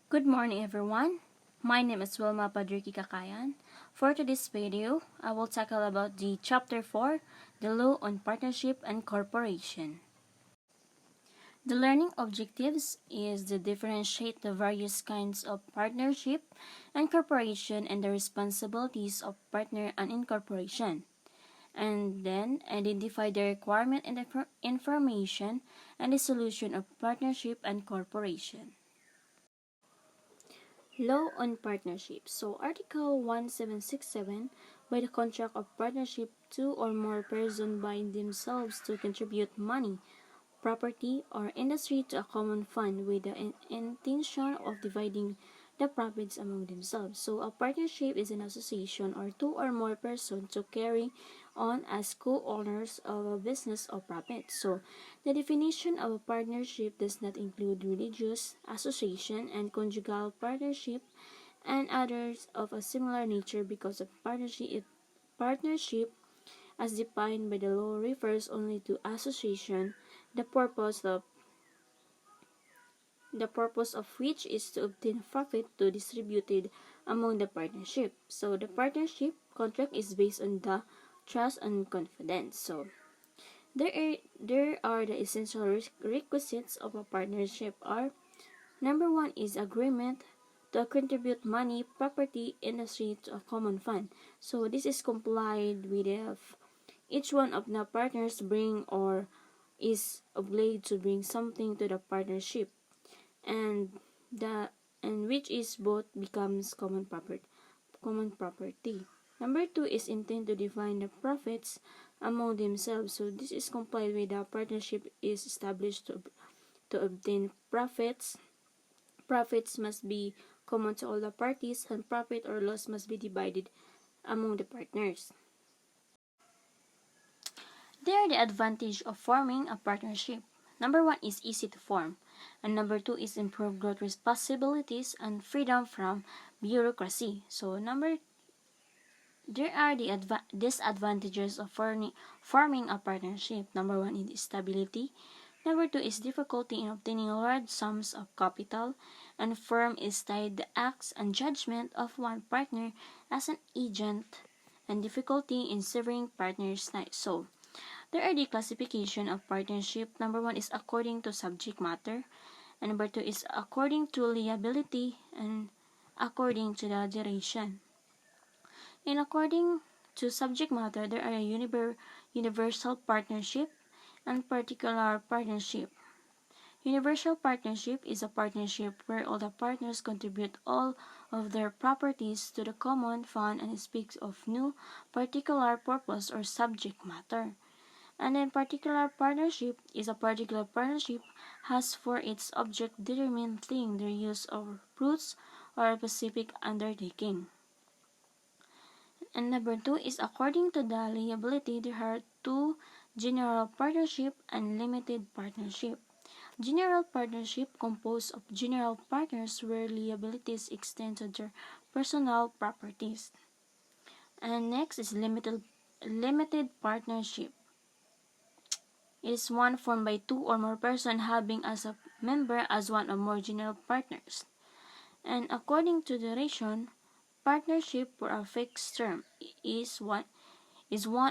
Good morning, everyone. My name is Wilma Cacayan. For today's video, I will tackle about the Chapter 4, the Law on Partnership and Corporation. The learning objectives is to differentiate the various kinds of partnership and corporation and the responsibilities of partner and incorporation, and then identify the requirement and the information and the solution of partnership and corporation. Law on Partnership. So, Article 1767, by the contract of partnership, two or more persons bind themselves to contribute money, property, or industry to a common fund with the intention of dividing the profits among themselves. So, a partnership is an association or two or more persons to carry on as co-owners of a business or profit. So, the definition of a partnership does not include religious association and conjugal partnership and others of a similar nature because of partnership as defined by the law refers only to association, the purpose of which is to obtain profit to distributed among the partnership. So the partnership contract is based on the trust and confidence. So there are the essential requisites of a partnership are: number one is agreement to contribute money, property, industry to a common fund. So this is complied with if each one of the partners bring or is obliged to bring something to the partnership, and the and which is both becomes common property. Number two is intend to define the profits among themselves. So this is complied with the partnership is established to obtain profits. Profits must be common to all the parties, and profit or loss must be divided among the partners. There are the advantage of forming a partnership. Number one is easy to form, and number two is improved growth possibilities and freedom from bureaucracy. So there are the disadvantages of forming a partnership. Number one is stability. Number two is difficulty in obtaining large sums of capital, and firm is tied the acts and judgment of one partner as an agent, and difficulty in severing partners' lives. So there are the classification of partnership. Number one is according to subject matter, and number two is according to liability, and according to the duration. And according to subject matter, there are a universal partnership and particular partnership. Universal partnership is a partnership where all the partners contribute all of their properties to the common fund and speaks of no particular purpose or subject matter. And then particular partnership is a particular partnership has for its object determined thing the use of fruits or a specific undertaking. And number two is according to the liability, there are two: general partnership and limited partnership. General partnership composed of general partners where liabilities extend to their personal properties. And next is limited partnership. It is one formed by two or more persons having as a member as one or more general partners. And according to duration, partnership for a fixed term is one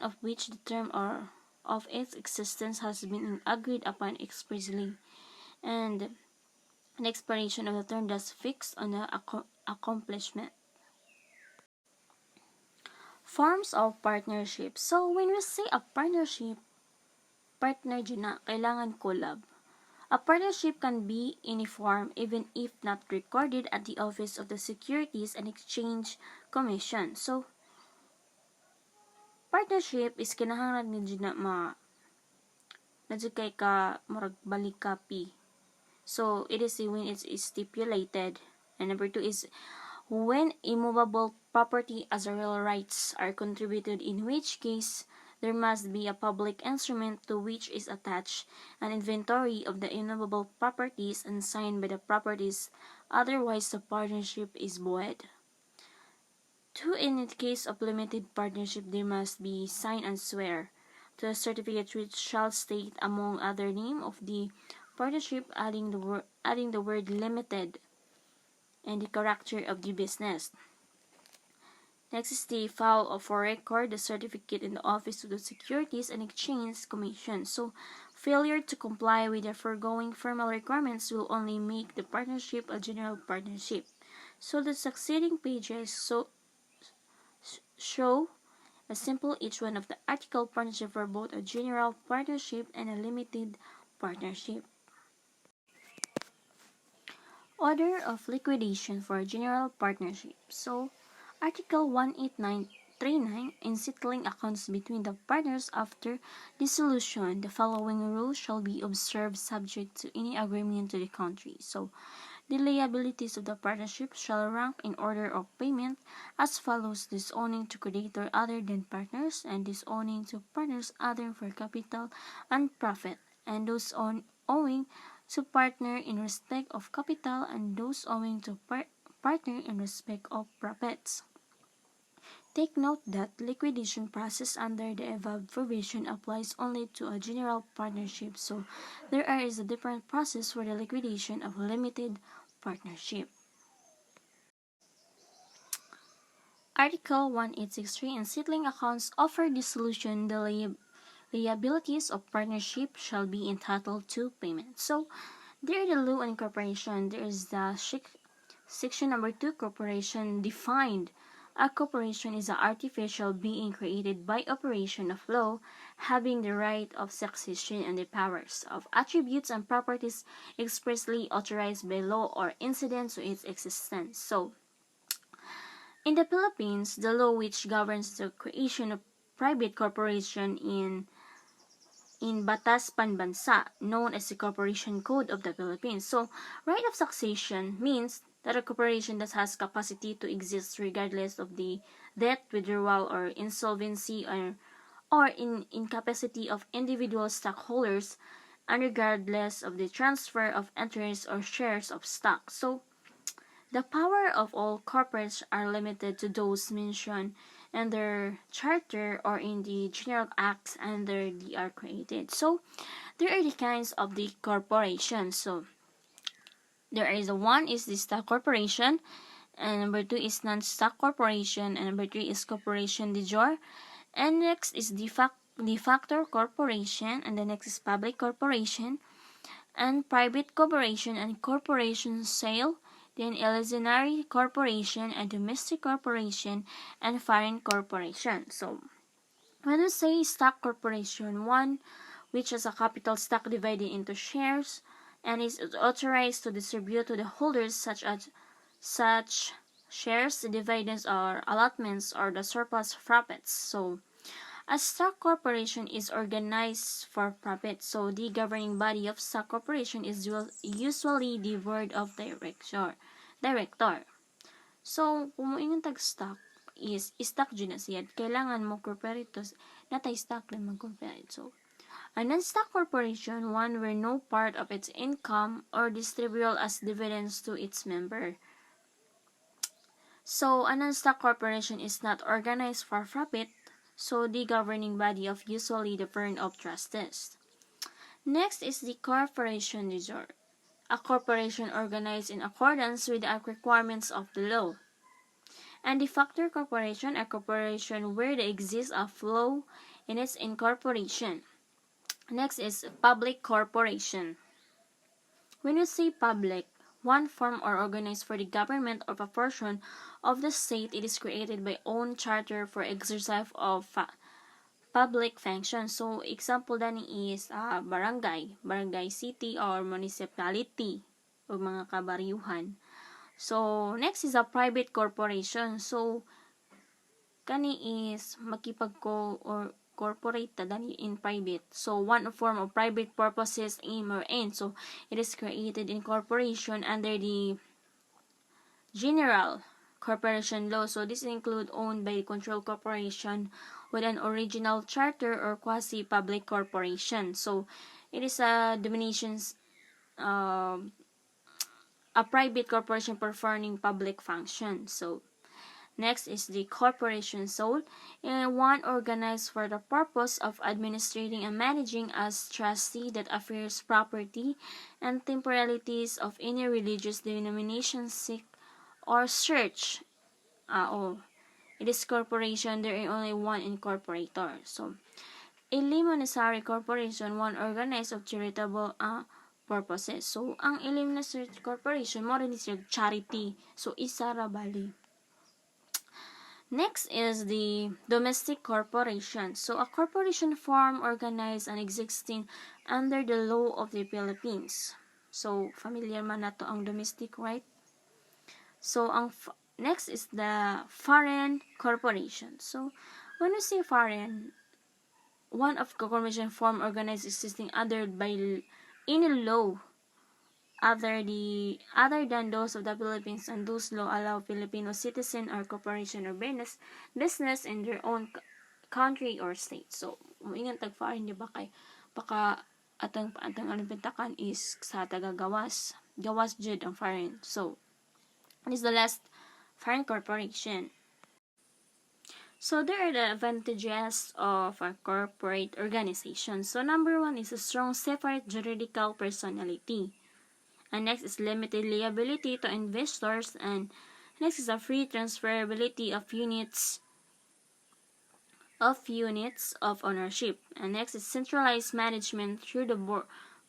of which the term or of its existence has been agreed upon expressly, and the expiration of the term thus fixed on the accomplishment. Forms of partnership. So when we say a partnership, partner dyan na, kailangan collab. A partnership can be any form even if not recorded at the Office of the Securities and Exchange Commission. So, partnership is kinahanglan ni dyan na kay ka murag balik copy. So, it is when it is stipulated. And number two is when immovable property as a real rights are contributed, in which case there must be a public instrument to which is attached an inventory of the immovable properties and signed by the properties, otherwise the partnership is void. Two, in the case of limited partnership, there must be sign and swear to a certificate which shall state among other name of the partnership, adding the word limited. and the character of the business. Next is the file for record the certificate in the Office of the Securities and Exchange Commission. So, failure to comply with the foregoing formal requirements will only make the partnership a general partnership. So, the succeeding pages show a simple each one of the article partnership for both a general partnership and a limited partnership. Order of liquidation for a general partnership. So, Article 18939 in settling accounts between the partners after dissolution, the following rules shall be observed subject to any agreement to the contrary. So, the liabilities of the partnership shall rank in order of payment as follows: disowning to creditor other than partners, and disowning to partners other for capital and profit, and those owing to partner in respect of capital, and those owing to partner in respect of profits. Take note that liquidation process under the above provision applies only to a general partnership, so there is a different process for the liquidation of a limited partnership. Article 1863 in settling accounts after dissolution, the liabilities of partnership shall be entitled to payment. So, there the law on corporation, there is the section number 2, corporation defined. A corporation is an artificial being created by operation of law, having the right of succession and the powers of attributes and properties expressly authorized by law or incident to its existence. So, in the Philippines, the law which governs the creation of private corporation in Batas Panbansa, known as the Corporation Code of the Philippines. So, right of succession means that a corporation that has capacity to exist regardless of the debt, withdrawal, or insolvency or incapacity of individual stockholders, and regardless of the transfer of interests or shares of stock. So, the power of all corporates are limited to those mentioned in their charter or in the general acts under they are created. So, there are the kinds of the corporation. So, there is one is the stock corporation, and number 2 is non-stock corporation, and number 3 is corporation de jure, and next is de facto corporation, and the next is public corporation, and private corporation, and corporation sale, then illusionary corporation, and domestic corporation, and foreign corporation. So, when we say stock corporation, one which has a capital stock divided into shares and is authorized to distribute to the holders such shares, the dividends or allotments or the surplus profits. So, a stock corporation is organized for profit, so the governing body of stock corporation is usually the board of director. So, kung moingon tag-stock is stock dyan na siya, kailangan mo corporate natay stock na mag-corporate. So, a non-stock corporation, one where no part of its income or distributable as dividends to its member. So, a non-stock corporation is not organized for profit, so the governing body of usually the firm of trustees. Next is the corporation de jure, a corporation organized in accordance with the requirements of the law. And de facto corporation, a corporation where there exists a flaw in its incorporation. Next is public corporation. When we say public, one form or organized for the government of a portion of the state, it is created by own charter for exercise of public function. So, example dani is barangay city or municipality o mga kabaryuhan. So, next is a private corporation. So, kani is or corporate dani in private. So, one form of private purposes, aim or end. So, it is created in corporation under the general corporation law. So, this include owned by control corporation with an original charter or quasi-public corporation. So, it is a dominations a private corporation performing public function. So, next is the corporation soul, and one organized for the purpose of administrating and managing as trustee that affairs, property, and temporalities of any religious denomination, Sikh or search. It is corporation, there is only one incorporator. So, a limonary corporation, one organized of charitable purposes. So, ang limonary corporation, mo rin siya charity. So, isa ra bali. Next is the domestic corporation. So, a corporation formed, organized, and existing under the law of the Philippines. So, familiar man na to ang domestic, right? So, next is the foreign corporation. So, when we say foreign, one of corporation formed, organized, existing under by any law other than those of the Philippines, and those law allow Filipino citizen or corporation or business in their own country or state. So, moingan tag foreign, di ba, kay baka atang alimpintakan is sa taga-gawas jud ang foreign. So, this is the last foreign corporation. So, there are the advantages of a corporate organization. So, number 1 is a strong separate juridical personality. And next is limited liability to investors. And next is a free transferability of units of ownership. And next is centralized management through the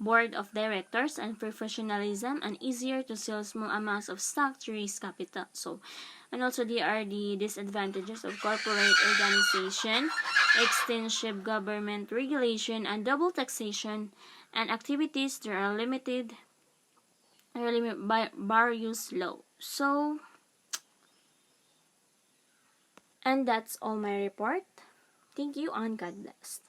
board of directors and professionalism, and easier to sell small amounts of stock to raise capital. So, and also there are the disadvantages of corporate organization: extensive government regulation and double taxation, and activities that are limited by various law. So, and that's all my report. Thank you and God bless.